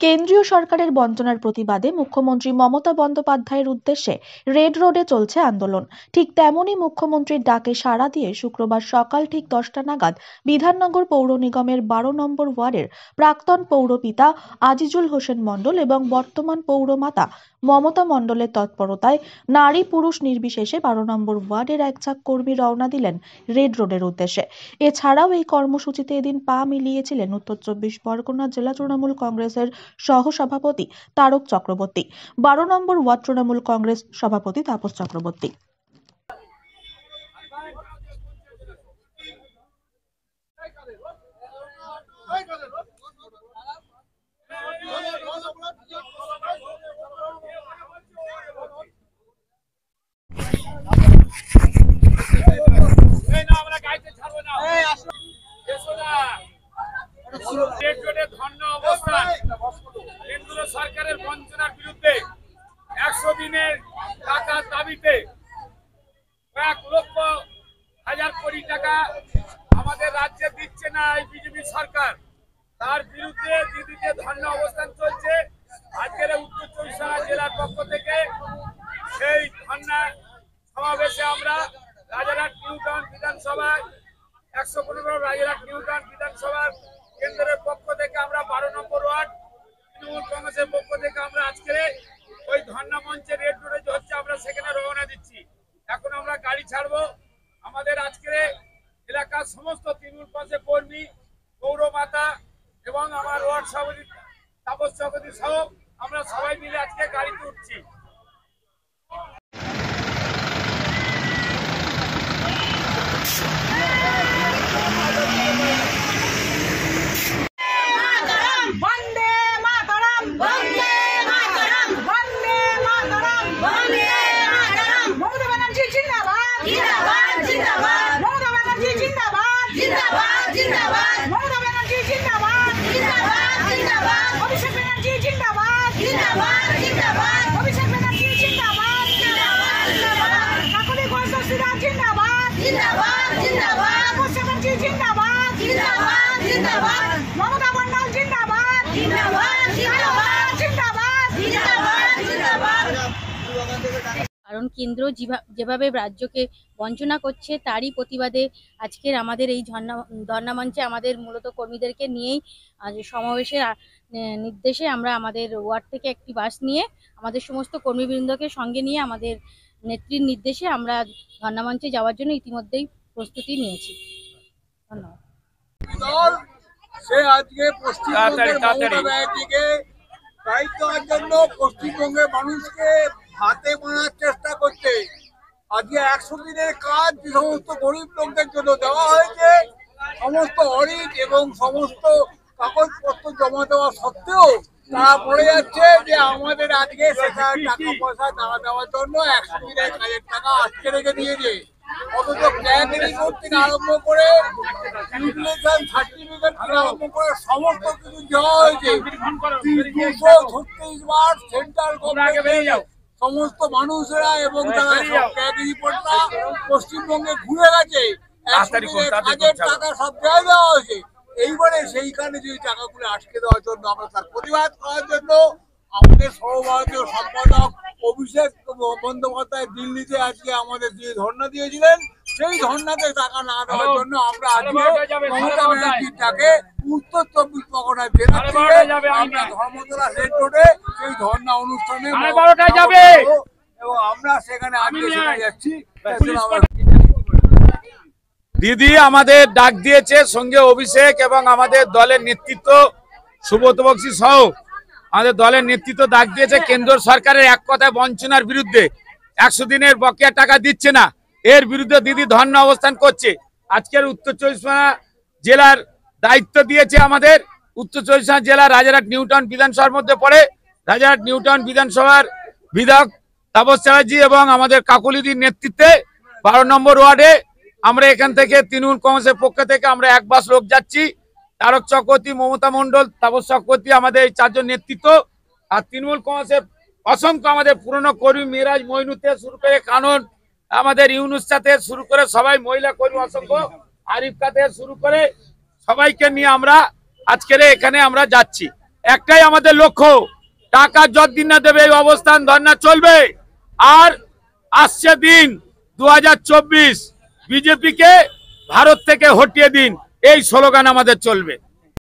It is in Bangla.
কেন্দ্রীয় সরকারের বঞ্চনার প্রতিবাদে মুখ্যমন্ত্রী মমতা বন্দ্যোপাধ্যায়ের উদ্দেশ্যে রেড রোডে চলছে আন্দোলন। ঠিক তেমনই মুখ্যমন্ত্রীর ডাকে সাড়া দিয়ে শুক্রবার সকাল ঠিক 10টা নাগাদ বিধাননগর পৌর নিগমের 12 নম্বর ওয়ার্ডের প্রাক্তন পৌরপিতা আজিজুল হোসেন মণ্ডল এবং বর্তমান পৌরমাতা মমতা মণ্ডলের তৎপরতায় নারী পুরুষ নির্বিশেষে 12 নম্বর ওয়ার্ডের একঝাঁক কর্মী রওনা দিলেন রেড রোডের উদ্দেশ্যে। এছাড়াও এই কর্মসূচিতে এদিন পা মিলিয়েছিলেন উত্তর 24 পরগনা জেলা তৃণমূল কংগ্রেসের সহ-সভাপতি তারক চক্রবর্তী, 12 নম্বর ওয়ার্ড তৃণমূল কংগ্রেস সভাপতি তাপস চক্রবর্তী। কেন্দ্র সরকারের বঞ্চনার বিরুদ্ধে 100 দিনের টাকার দাবিতে কয়েক লক্ষ হাজার কোটি টাকা আমাদের রাজ্যে দিচ্ছে না এই বিজেপি সরকার, তার বিরুদ্ধে দিদিতে ধর্ণা অবস্থান চলছে। আজকের উত্তর 24 জেলার পক্ষ থেকে সেই ধর্ণা সমাবেশে আমরা রাজারহাট নিউ টাউন বিধানসভায় 115 রাজারহাট নিউ টাউন বিধানসভার কেন্দ্রের পক্ষ থেকে আমরা 12 নম্বর ওয়ার্ড তৃণমূল কংগ্রেসের পক্ষ থেকে আমরা আজকে ওই ধর্ণা মঞ্চে রেড রোডে হচ্ছে আমরা সেখানে রওনা দিচ্ছি। এখন আমরা গাড়ি ছাড়বো। আমাদের আজকে এলাকার সমস্ত তৃণমূল কংগ্রেসের কর্মী, পৌরমাতা এবং আমার ওয়ার্ড সভাপতি তাপস চক্রবর্তী সহ আমরা সবাই মিলে আজকে গাড়িতে উঠছি। কারণ কেন্দ্র যেভাবে রাজ্যকে বঞ্চনা করছে তারই প্রতিবাদে আজকের আমাদের এই ধর্ণা মঞ্চে আমাদের মূলত কর্মীদেরকে নিয়েই আজ সমাবেশের নির্দেশে আমরা আমাদের ওয়ার্ড থেকে একটি বাস নিয়ে আমাদের সমস্ত কর্মীবৃন্দকে সঙ্গে নিয়ে আমাদের নেত্রীর নির্দেশে আমরা ধর্ণা মঞ্চে যাওয়ার জন্য ইতিমধ্যেই প্রস্তুতি নিয়েছি। ধন্যবাদ। সে আজকে পশ্চিমবঙ্গের মমতা ব্যানার্জিকে দায়িত্ব দেওয়ার জন্য পশ্চিমবঙ্গের মানুষকে হাতে মারার চেষ্টা করছে। আজকে 100 দিনের কাজ যে সমস্ত গরিব লোকদের জন্য দেওয়া হয়েছে, সমস্ত অডিট এবং সমস্ত কাগজপত্র জমা দেওয়া সত্ত্বেও তারা বলে যাচ্ছে যে আমাদের আজকে সেখানে টাকা পয়সা না দেওয়ার জন্য 100 দিনের কাজের টাকা আটকে রেখে দিয়েছে। অথচ প্ল্যান রিপোর্ট থেকে আরম্ভ করে ইউটিলাইজেশন সার্টিফিকেট থেকে আরম্ভ করে সমস্ত কিছু দেওয়া হয়েছে। 236 বার সেন্ট্রাল গভর্নমেন্ট সমস্ত মানুষেরা এবং তারা প্ল্যান রিপোর্টটা পশ্চিমবঙ্গে ঘুরে গেছে। 100 দিনের কাজের টাকা সব দেওয়া হয়েছে। এইবারে সেইখানে যদি টাকাগুলো আটকে দেওয়ার জন্য আমরা তার প্রতিবাদ করার জন্য আমাদের সর্বভারতীয় সম্পাদক অভিষেক বন্দ্যোপাধ্যায় দিল্লিতে আজকে আমাদের যে ধর্ণা দিয়েছিলেন, সেই ধর্ণাতে টাকা না দেওয়ার জন্য আমরা আজকে মমতা ব্যানার্জির ডাকে উত্তর 24 পরগনা জেলা থেকে আমরা ধর্মতলা রেড রোডে সেই ধর্ণা অনুষ্ঠানে এবং আমরা সেখানে আজকে যাচ্ছি। দিদি আমাদের ডাক দিয়েছে, সঙ্গে অভিষেক এবং আমাদের দলের নেতৃত্ব সুব্রত বক্সী সহ আমাদের দলের নেতৃত্ব ডাক দিয়েছে কেন্দ্র সরকারের এক কথায় বঞ্চনার বিরুদ্ধে। 100 দিনের বকেয়া টাকা দিচ্ছে না, এর বিরুদ্ধে দিদি ধর্ণা অবস্থান করছে। আজকের উত্তর 24 জেলার দায়িত্ব দিয়েছে আমাদের উত্তর 24 জেলা রাজারহাট নিউ টাউন বিধানসভার মধ্যে পড়ে। রাজারহাট নিউ টাউন বিধানসভার বিধায়ক তাপস চ্যাটার্জি এবং আমাদের কাকুলিদির নেতৃত্বে 12 নম্বর ওয়ার্ডে আমরা এখান থেকে তৃণমূল কংগ্রেসের পক্ষ থেকে আমরা এক বাস লোক যাচ্ছি। তারক চক্রবর্তী, মমতা মণ্ডল, তাপস চক্রবর্তী আমাদের এই 4 জন নেতৃত্ব, আর তৃণমূল কংগ্রেসের অসংখ্য আমাদের পুরনো কর্মী মিরাজ মইনু থেকে শুরু করে কানন, আমাদের ইউনুস থেকে শুরু করে সবাই মহিলা কর্মী অসংখ্য, আরিফকা থেকে শুরু করে সবাইকে নিয়ে আমরা আজকের এখানে আমরা যাচ্ছি। একটাই আমাদের লক্ষ্য, টাকা যতদিন না দেবে এই অবস্থান ধর্ণা চলবে। আর আসছে দিন 2024, বিজেপিকে ভারত থেকে হটিয়ে দিন, এই স্লোগান আমাদের চলবে।